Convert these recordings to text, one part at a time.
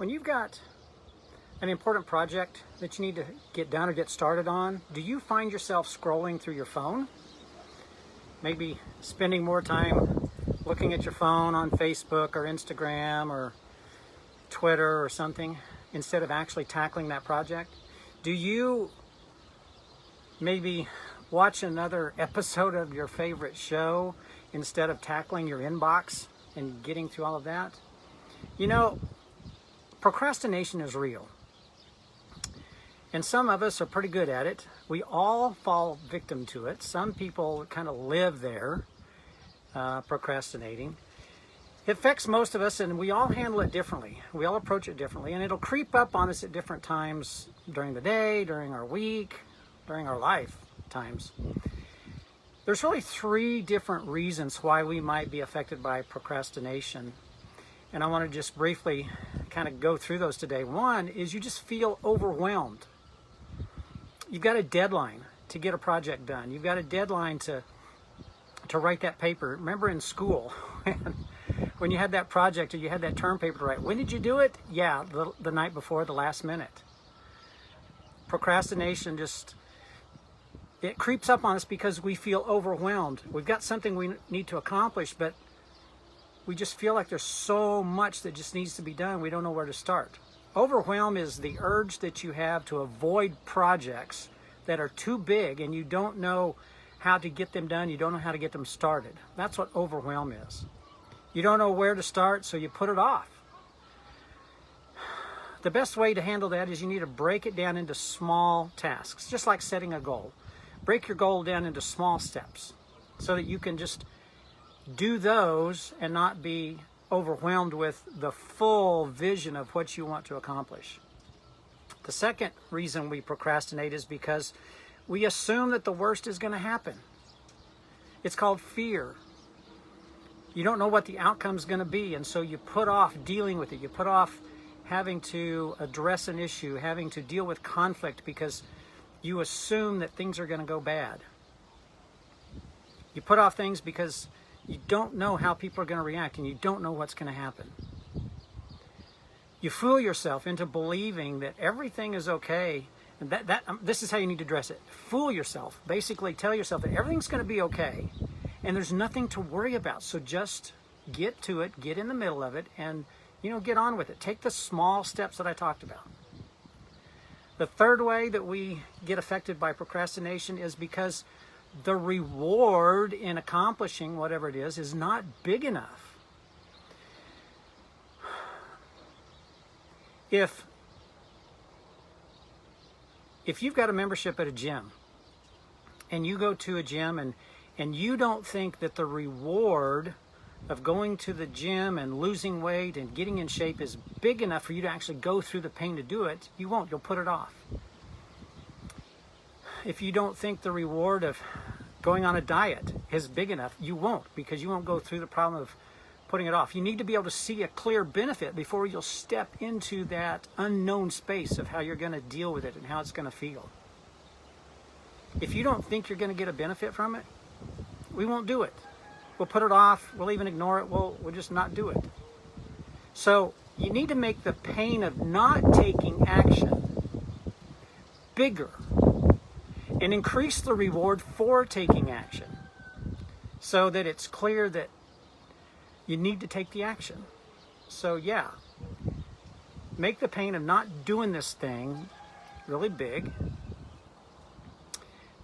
When you've got an important project that you need to get done or get started on, do you find yourself scrolling through your phone? Maybe spending more time looking at your phone on Facebook or Instagram or Twitter or something instead of actually tackling that project? Do you maybe watch another episode of your favorite show instead of tackling your inbox and getting through all of that? You know, procrastination is real. And some of us are pretty good at it. We all fall victim to it. Some people kind of live there, procrastinating. It affects most of us, and we all handle it differently. We all approach it differently, and it'll creep up on us at different times during the day, during our week, during our lifetimes. There's really 3 different reasons why we might be affected by procrastination. And I want to just briefly kind of go through those today. One is you just feel overwhelmed. You've got a deadline to get a project done. You've got a deadline to write that paper. Remember in school, when you had that project or you had that term paper to write, when did you do it? Yeah, the night before, the last minute. Procrastination it creeps up on us because we feel overwhelmed. We've got something we need to accomplish, but we just feel like there's so much that just needs to be done. We don't know where to start. Overwhelm is the urge that you have to avoid projects that are too big and you don't know how to get them done. You don't know how to get them started. That's what overwhelm is. You don't know where to start, so you put it off. The best way to handle that is you need to break it down into small tasks, just like setting a goal. Break your goal down into small steps so that you can just do those and not be overwhelmed with the full vision of what you want to accomplish. The second reason we procrastinate is because we assume that the worst is going to happen. It's called fear. You don't know what the outcome is going to be, and so you put off dealing with it. You put off having to address an issue, having to deal with conflict because you assume that things are going to go bad. You put off things because you don't know how people are going to react and you don't know what's going to happen. You fool yourself into believing that everything is okay, and this is how you need to address it. Fool yourself. Basically tell yourself that everything's going to be okay and there's nothing to worry about. So just get to it, get in the middle of it, and get on with it. Take the small steps that I talked about. The third way that we get affected by procrastination is because the reward in accomplishing whatever it is not big enough. If you've got a membership at a gym and you go to a gym and you don't think that the reward of going to the gym and losing weight and getting in shape is big enough for you to actually go through the pain to do it, you won't. You'll put it off. If you don't think the reward of going on a diet is big enough, you won't, because you won't go through the problem of putting it off. You need to be able to see a clear benefit before you'll step into that unknown space of how you're going to deal with it and how it's going to feel. If you don't think you're going to get a benefit from it, we won't do it. We'll put it off. We'll even ignore it. We'll just not do it. So you need to make the pain of not taking action bigger and increase the reward for taking action so that it's clear that you need to take the action. So yeah, make the pain of not doing this thing really big,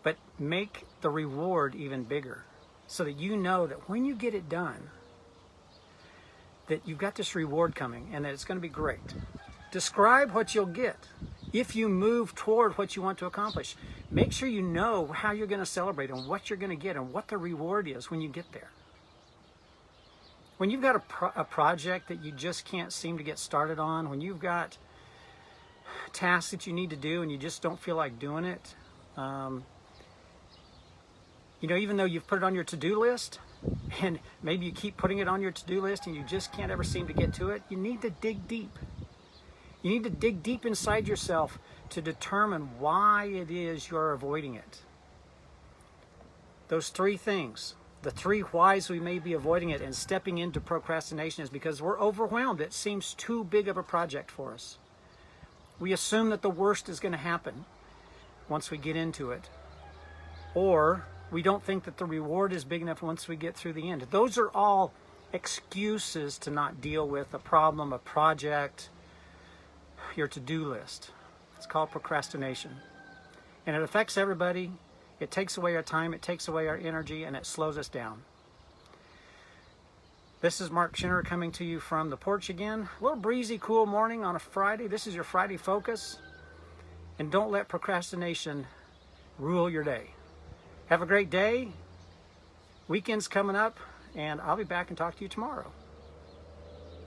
but make the reward even bigger so that you know that when you get it done, that you've got this reward coming and that it's going to be great. Describe what you'll get if you move toward what you want to accomplish. Make sure you know how you're going to celebrate and what you're going to get and what the reward is when you get there. When you've got a project that you just can't seem to get started on, when you've got tasks that you need to do and you just don't feel like doing it, even though you've put it on your to-do list, and maybe you keep putting it on your to-do list and you just can't ever seem to get to it, you need to dig deep. You need to dig deep inside yourself to determine why it is you're avoiding it. Those 3 things: The 3 whys we may be avoiding it and stepping into procrastination is because we're overwhelmed. It seems too big of a project for us. We assume that the worst is going to happen once we get into it. Or we don't think that the reward is big enough once we get through the end. Those are all excuses to not deal with a problem, a project, your to-do list. It's called procrastination. And it affects everybody. It takes away our time, it takes away our energy, and it slows us down. This is Mark Schinner coming to you from the porch again. A little breezy, cool morning on a Friday. This is your Friday focus. And don't let procrastination rule your day. Have a great day. Weekend's coming up, and I'll be back and talk to you tomorrow.